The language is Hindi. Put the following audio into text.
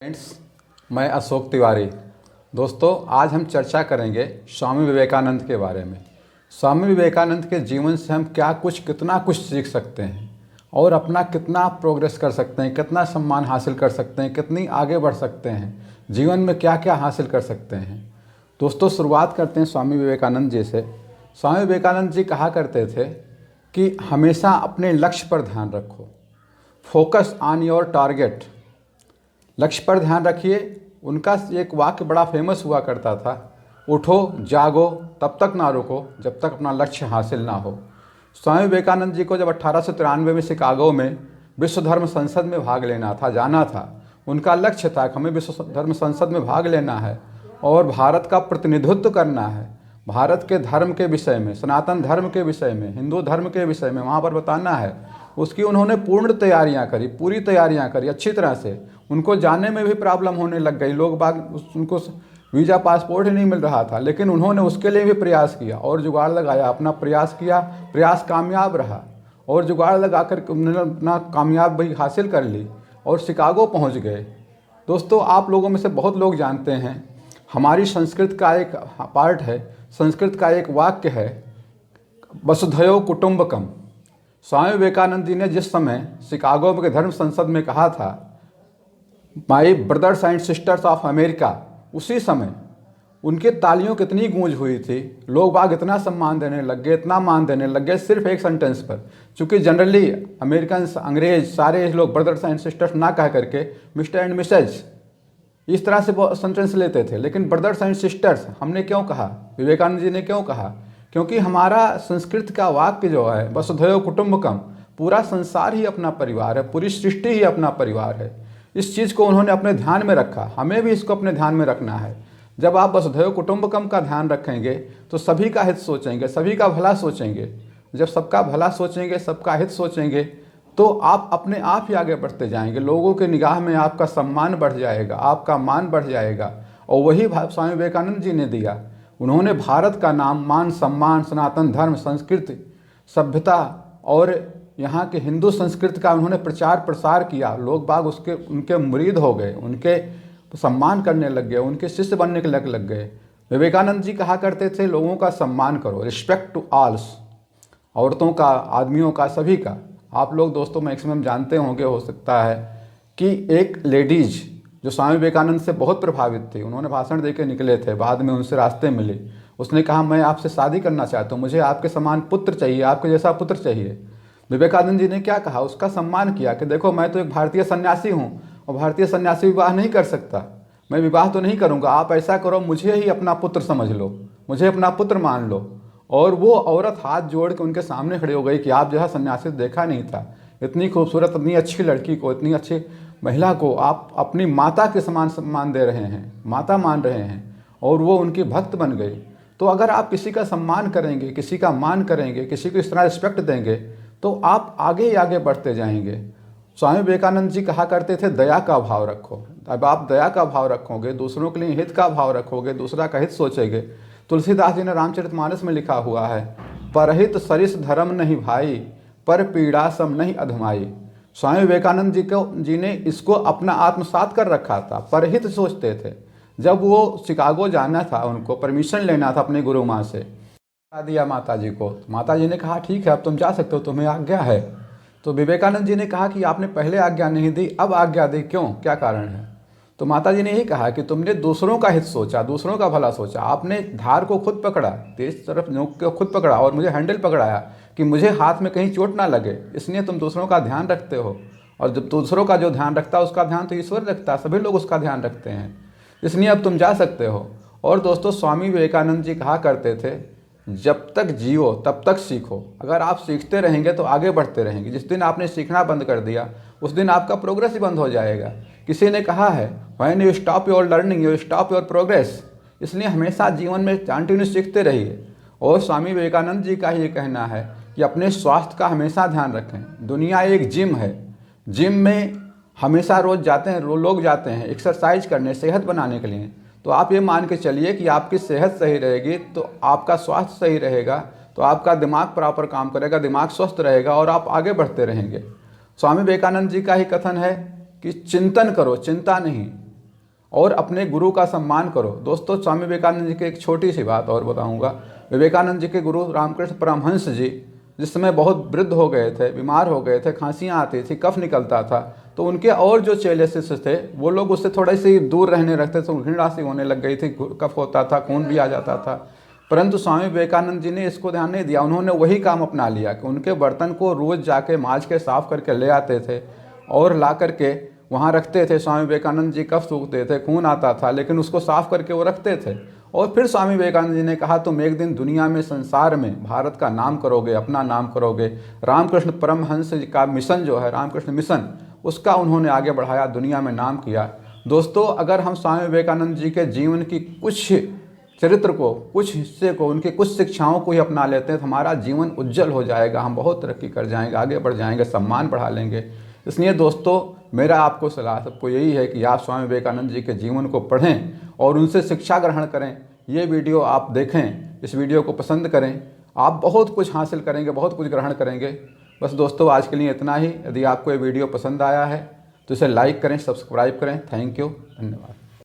फ्रेंड्स, मैं अशोक तिवारी। दोस्तों, आज हम चर्चा करेंगे स्वामी विवेकानंद के बारे में। स्वामी विवेकानंद के जीवन से हम कितना कुछ सीख सकते हैं और अपना कितना प्रोग्रेस कर सकते हैं, कितना सम्मान हासिल कर सकते हैं, कितनी आगे बढ़ सकते हैं, जीवन में क्या क्या हासिल कर सकते हैं। दोस्तों, शुरुआत करते हैं स्वामी विवेकानंद जी से। स्वामी विवेकानंद जी कहा करते थे कि हमेशा अपने लक्ष्य पर ध्यान रखो, फोकस ऑन योर टारगेट। लक्ष्य पर ध्यान रखिए। उनका एक वाक्य बड़ा फेमस हुआ करता था, उठो जागो तब तक ना रुको जब तक अपना लक्ष्य हासिल ना हो। स्वामी विवेकानंद जी को जब 1893 में शिकागो में विश्व धर्म संसद में भाग लेना था, जाना था, उनका लक्ष्य था कि हमें विश्व धर्म संसद में भाग लेना है और भारत का प्रतिनिधित्व करना है। भारत के धर्म के विषय में, सनातन धर्म के विषय में, हिंदू धर्म के विषय में वहाँ पर बताना है। उसकी उन्होंने पूर्ण तैयारियां करी, पूरी तैयारियां करी अच्छी तरह से। उनको जाने में भी प्रॉब्लम होने लग गई, लोग बाग उनको वीज़ा पासपोर्ट ही नहीं मिल रहा था, लेकिन उन्होंने उसके लिए भी प्रयास किया और जुगाड़ लगाया, अपना प्रयास किया, प्रयास कामयाब रहा और जुगाड़ लगा कर उन्होंने अपना कामयाबी हासिल कर ली और शिकागो पहुंच गए। दोस्तों, आप लोगों में से बहुत लोग जानते हैं, हमारी संस्कृत का एक पार्ट है, संस्कृत का एक वाक्य है, वसुधैव कुटुंबकम। स्वामी विवेकानंद जी ने जिस समय शिकागो के धर्म संसद में कहा था, my brothers and sisters of America, उसी समय उनके तालियों की इतनी गूंज हुई थी, लोग बाग इतना सम्मान देने लग गए, इतना मान देने लग गए सिर्फ एक सेंटेंस पर। चूँकि जनरली अमेरिकन, अंग्रेज सारे लोग ब्रदर्स एंड सिस्टर्स ना कह करके मिस्टर एंड मिसेज इस तरह से सेंटेंस लेते थे, लेकिन ब्रदर्स एंड सिस्टर्स हमने क्यों कहा, विवेकानंद जी ने क्यों कहा? क्योंकि हमारा संस्कृत का वाक्य जो है वसुधैव कुटुंबकम, पूरा संसार ही अपना परिवार है, पूरी सृष्टि ही अपना परिवार है। इस चीज़ को उन्होंने अपने ध्यान में रखा, हमें भी इसको अपने ध्यान में रखना है। जब आप वसुधैव कुटुंबकम का ध्यान रखेंगे तो सभी का हित सोचेंगे, सभी का भला सोचेंगे। जब सबका भला सोचेंगे, सबका हित सोचेंगे, तो आप अपने आप ही आगे बढ़ते जाएंगे, लोगों के निगाह में आपका सम्मान बढ़ जाएगा, आपका मान बढ़ जाएगा। और वही स्वामी विवेकानंद जी ने दिया। उन्होंने भारत का नाम, मान, सम्मान, सनातन धर्म, संस्कृति, सभ्यता और यहाँ के हिंदू संस्कृति का उन्होंने प्रचार प्रसार किया। लोग बाग उनके मुरीद हो गए, उनके सम्मान करने लग गए, उनके शिष्य बनने के लग गए। विवेकानंद जी कहा करते थे, लोगों का सम्मान करो, रिस्पेक्ट टू ऑल्स, औरतों का, आदमियों का, सभी का। आप लोग दोस्तों मैक्सिमम जानते होंगे, हो सकता है कि एक लेडीज जो स्वामी विवेकानंद से बहुत प्रभावित थी, उन्होंने भाषण देकर निकले थे, बाद में उनसे रास्ते मिले, उसने कहा मैं आपसे शादी करना चाहता हूँ, मुझे आपके समान पुत्र चाहिए, आपके जैसा पुत्र चाहिए। विवेकानंद जी ने क्या कहा, उसका सम्मान किया कि देखो मैं तो एक भारतीय सन्यासी हूँ और भारतीय सन्यासी विवाह नहीं कर सकता, मैं विवाह तो नहीं करूँगा, आप ऐसा करो, मुझे ही अपना पुत्र समझ लो, मुझे अपना पुत्र मान लो। और वो औरत हाथ जोड़ के उनके सामने खड़ी हो गई कि आप जैसा सन्यासी देखा नहीं था, इतनी खूबसूरत, इतनी अच्छी लड़की को, इतनी अच्छी महिला को आप अपनी माता के समान सम्मान दे रहे हैं, माता मान रहे हैं, और वो उनकी भक्त बन गई। तो अगर आप किसी का सम्मान करेंगे, किसी का मान करेंगे, किसी को इस तरह रिस्पेक्ट देंगे, तो आप आगे ही आगे बढ़ते जाएंगे। स्वामी विवेकानंद जी कहा करते थे, दया का भाव रखो। अब आप दया का भाव रखोगे, दूसरों के लिए हित का भाव रखोगे, दूसरा का हित सोचेंगे। तुलसीदास जी ने रामचरितमानस में लिखा हुआ है, परहित सरिस धर्म नहीं भाई, पर पीड़ा सम नहीं अधमाई। स्वामी विवेकानंद जी ने इसको अपना आत्मसात कर रखा था, परहित सोचते थे। जब वो शिकागो जाना था, उनको परमिशन लेना था अपने गुरु माँ से, दिया माता जी को, माता जी ने कहा ठीक है अब तुम जा सकते हो, तुम्हें आज्ञा है। तो विवेकानंद जी ने कहा कि आपने पहले आज्ञा नहीं दी, अब आज्ञा दी, क्यों, क्या कारण है? तो माता जी ने यही कहा कि तुमने दूसरों का हित सोचा, दूसरों का भला सोचा, आपने धार को खुद पकड़ा, तेज तरफ नोक को खुद पकड़ा और मुझे हैंडल पकड़ाया कि मुझे हाथ में कहीं चोट ना लगे, इसलिए तुम दूसरों का ध्यान रखते हो। और जब दूसरों का जो ध्यान रखता है उसका ध्यान तो ईश्वर रखता है, सभी लोग उसका ध्यान रखते हैं, इसलिए अब तुम जा सकते हो। और दोस्तों, स्वामी विवेकानंद जी कहा करते थे, जब तक जियो तब तक सीखो। अगर आप सीखते रहेंगे तो आगे बढ़ते रहेंगे। जिस दिन आपने सीखना बंद कर दिया उस दिन आपका प्रोग्रेस ही बंद हो जाएगा। किसी ने कहा है, when you stop your learning you stop your progress. इसलिए हमेशा जीवन में कंटिन्यू सीखते रहिए। और स्वामी विवेकानंद जी का ये कहना है कि अपने स्वास्थ्य का हमेशा ध्यान रखें। दुनिया एक जिम है, जिम में हमेशा रोज़ जाते हैं, लोग जाते हैं एक्सरसाइज करने, सेहत बनाने के लिए। तो आप ये मान के चलिए कि आपकी सेहत सही रहेगी तो आपका स्वास्थ्य सही रहेगा, तो आपका दिमाग प्रॉपर काम करेगा, दिमाग स्वस्थ रहेगा और आप आगे बढ़ते रहेंगे। स्वामी विवेकानंद जी का ही कथन है कि चिंतन करो, चिंता नहीं। और अपने गुरु का सम्मान करो। दोस्तों, स्वामी विवेकानंद जी की एक छोटी सी बात और बताऊंगा। विवेकानंद जी के गुरु रामकृष्ण परमहंस जी जिस समय बहुत वृद्ध हो गए थे, बीमार हो गए थे, खांसियाँ आती थी, कफ निकलता था, तो उनके और जो चेले शिष्य थे वो लोग उससे थोड़ी सी दूर रहने रखते थे, घृणा सी होने लग गई थी, कफ होता था, खून भी आ जाता था। परंतु स्वामी विवेकानंद जी ने इसको ध्यान नहीं दिया। उन्होंने वही काम अपना लिया कि उनके बर्तन को रोज़ जाके मांज के साफ करके ले आते थे और ला करके वहाँ रखते थे। स्वामी विवेकानंद जी कफ सूखते थे, खून आता था, लेकिन उसको साफ करके वो रखते थे। और फिर स्वामी विवेकानंद जी ने कहा तुम एक दिन दुनिया में, संसार में भारत का नाम करोगे, अपना नाम करोगे। रामकृष्ण परमहंस जी का मिशन जो है, रामकृष्ण मिशन, उसका उन्होंने आगे बढ़ाया, दुनिया में नाम किया। दोस्तों, अगर हम स्वामी विवेकानंद जी के जीवन की कुछ चरित्र को, कुछ हिस्से को, उनकी कुछ शिक्षाओं को ही अपना लेते हैं तो हमारा जीवन उज्जवल हो जाएगा, हम बहुत तरक्की कर जाएंगे, आगे बढ़ जाएंगे, सम्मान बढ़ा लेंगे। इसलिए दोस्तों, मेरा आपको सलाह सबको यही है कि आप स्वामी विवेकानंद जी के जीवन को पढ़ें और उनसे शिक्षा ग्रहण करें। ये वीडियो आप देखें, इस वीडियो को पसंद करें, आप बहुत कुछ हासिल करेंगे, बहुत कुछ ग्रहण करेंगे। बस दोस्तों, आज के लिए इतना ही। यदि आपको ये वीडियो पसंद आया है तो इसे लाइक करें, सब्सक्राइब करें। थैंक यू, धन्यवाद।